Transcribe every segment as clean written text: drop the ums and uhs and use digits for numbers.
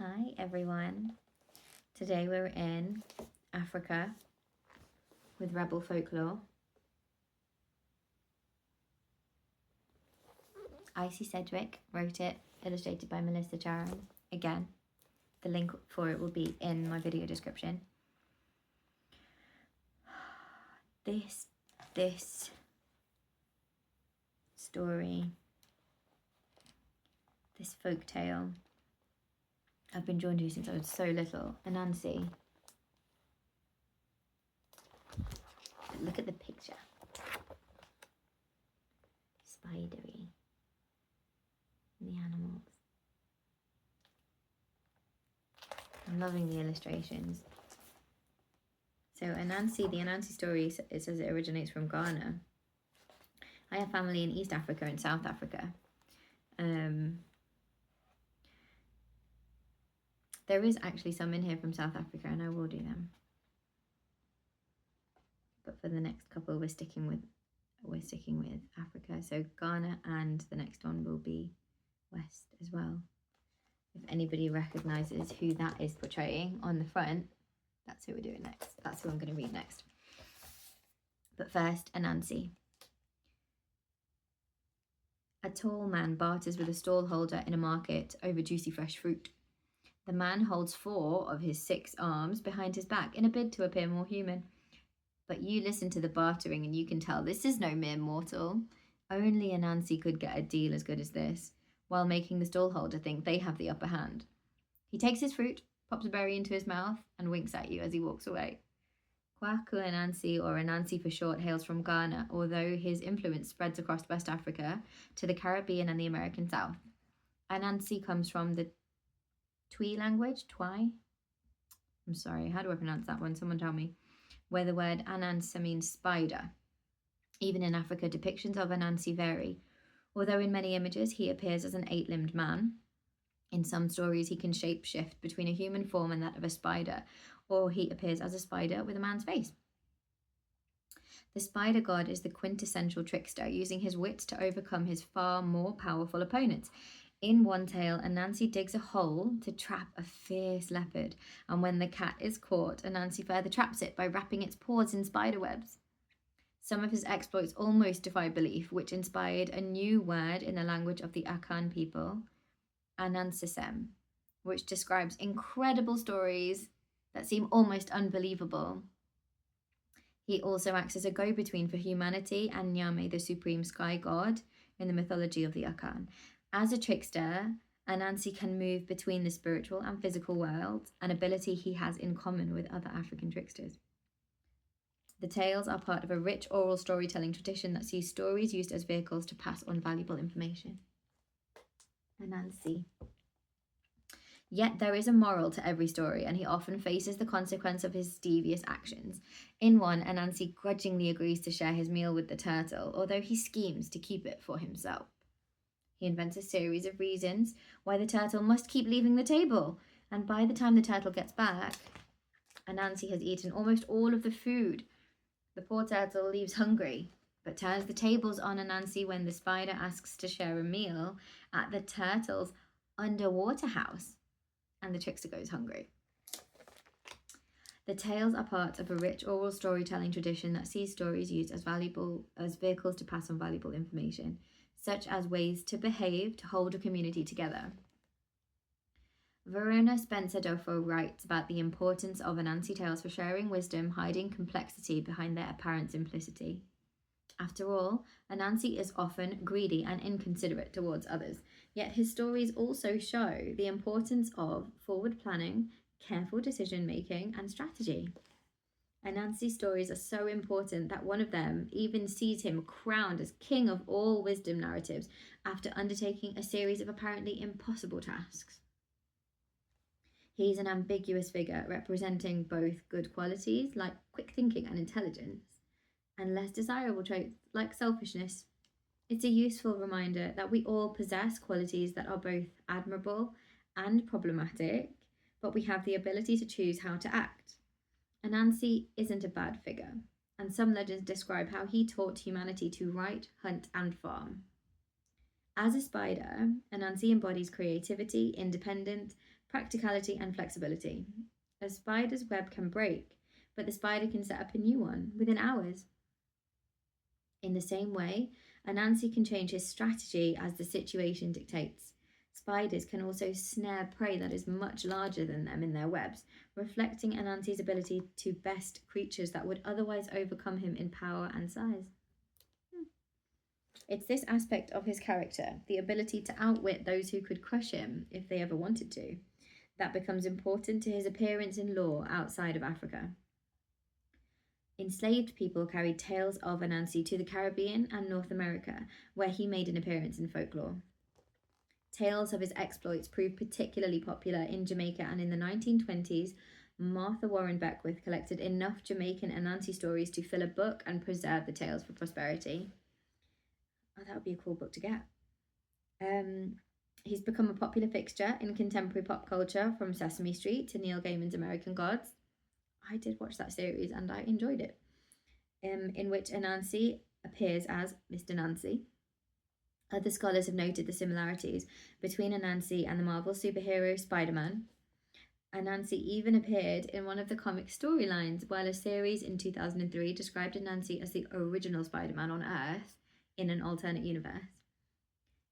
Hi everyone. Today we're in Africa with Rebel Folklore. Icy Sedgwick wrote it, illustrated by Melissa Charon. Again, the link for it will be in my video description. This story, this folk tale, I've been drawn to since I was so little. Anansi. Look at the picture. Spidery. The animals. I'm loving the illustrations. So Anansi, the Anansi story, it says it originates from Ghana. I have family in East Africa and South Africa. There is actually some in here from South Africa, and I will do them. But for the next couple, we're sticking with Africa. So Ghana, and the next one will be West as well. If anybody recognises who that is portraying on the front, that's who we're doing next. That's who I'm going to read next. But first, Anansi. A tall man barters with a stallholder in a market over juicy fresh fruit. The man holds 4 of his 6 arms behind his back in a bid to appear more human. But you listen to the bartering and you can tell this is no mere mortal. Only Anansi could get a deal as good as this, while making the stallholder think they have the upper hand. He takes his fruit, pops a berry into his mouth, and winks at you as he walks away. Kwaku Anansi, or Anansi for short, hails from Ghana, although his influence spreads across West Africa to the Caribbean and the American South. Anansi comes from the Twi language, I'm sorry, how do I pronounce that one? Someone tell me. Where the word Anansi means spider. Even in Africa, depictions of Anansi vary. Although in many images he appears as an 8-limbed man, in some stories he can shape-shift between a human form and that of a spider, or he appears as a spider with a man's face. The spider god is the quintessential trickster, using his wits to overcome his far more powerful opponents. In one tale, Anansi digs a hole to trap a fierce leopard, and when the cat is caught, Anansi further traps it by wrapping its paws in spider webs. Some of his exploits almost defy belief, which inspired a new word in the language of the Akan people, Anansisem, which describes incredible stories that seem almost unbelievable. He also acts as a go-between for humanity and Nyame, the supreme sky god, in the mythology of the Akan. As a trickster, Anansi can move between the spiritual and physical worlds, an ability he has in common with other African tricksters. The tales are part of a rich oral storytelling tradition that sees stories used as vehicles to pass on valuable information. Anansi. Yet there is a moral to every story, and he often faces the consequence of his devious actions. In one, Anansi grudgingly agrees to share his meal with the turtle, although he schemes to keep it for himself. He invents a series of reasons why the turtle must keep leaving the table, and by the time the turtle gets back, Anansi has eaten almost all of the food. The poor turtle leaves hungry, but turns the tables on Anansi when the spider asks to share a meal at the turtle's underwater house, and the trickster goes hungry. The tales are part of a rich oral storytelling tradition that sees stories used as vehicles to pass on valuable information, such as ways to behave to hold a community together. Verona Spencer-Dofo writes about the importance of Anansi tales for sharing wisdom, hiding complexity behind their apparent simplicity. After all, Anansi is often greedy and inconsiderate towards others, yet his stories also show the importance of forward planning, careful decision-making, and strategy. Anansi's stories are so important that one of them even sees him crowned as king of all wisdom narratives after undertaking a series of apparently impossible tasks. He's an ambiguous figure representing both good qualities like quick thinking and intelligence, and less desirable traits like selfishness. It's a useful reminder that we all possess qualities that are both admirable and problematic, but we have the ability to choose how to act. Anansi isn't a bad figure, and some legends describe how he taught humanity to write, hunt, and farm. As a spider, Anansi embodies creativity, independence, Practicality and flexibility. A spider's web can break, but the spider can set up a new one within hours. In the same way, Anansi can change his strategy as the situation dictates. Spiders can also snare prey that is much larger than them in their webs, reflecting Anansi's ability to best creatures that would otherwise overcome him in power and size. It's this aspect of his character, the ability to outwit those who could crush him if they ever wanted to, that becomes important to his appearance in lore outside of Africa. Enslaved people carried tales of Anansi to the Caribbean and North America, where he made an appearance in folklore. Tales of his exploits proved particularly popular in Jamaica, and in the 1920s, Martha Warren Beckwith collected enough Jamaican Anansi stories to fill a book and preserve the tales for posterity. Oh, that would be a cool book to get. He's become a popular fixture in contemporary pop culture, from Sesame Street to Neil Gaiman's American Gods. I did watch that series and I enjoyed it, in which Anansi appears as Mr. Nancy. Other scholars have noted the similarities between Anansi and the Marvel superhero Spider-Man. Anansi even appeared in one of the comic storylines, while a series in 2003 described Anansi as the original Spider-Man on Earth in an alternate universe.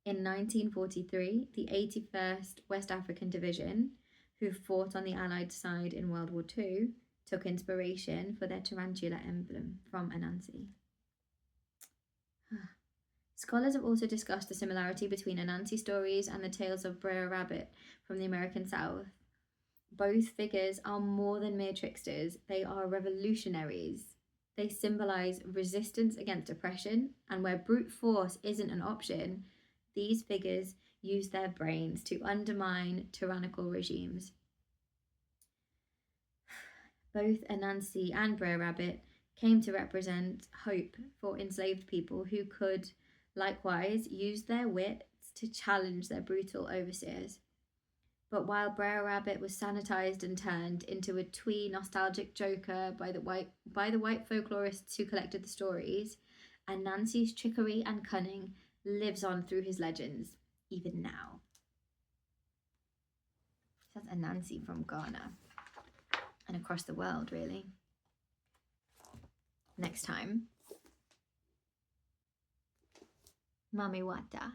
In 1943, the 81st West African Division, who fought on the Allied side in World War II, took inspiration for their tarantula emblem from Anansi. Scholars have also discussed the similarity between Anansi stories and the tales of Brer Rabbit from the American South. Both figures are more than mere tricksters, they are revolutionaries. They symbolize resistance against oppression, and where brute force isn't an option, these figures use their brains to undermine tyrannical regimes. Both Anansi and Brer Rabbit came to represent hope for enslaved people who could, likewise, use their wits to challenge their brutal overseers. But while Brer Rabbit was sanitized and turned into a twee nostalgic joker by the white folklorists who collected the stories, Anansi's trickery and cunning lives on through his legends, even now. That's Anansi from Ghana. And across the world, really. Next time, Mami Wata.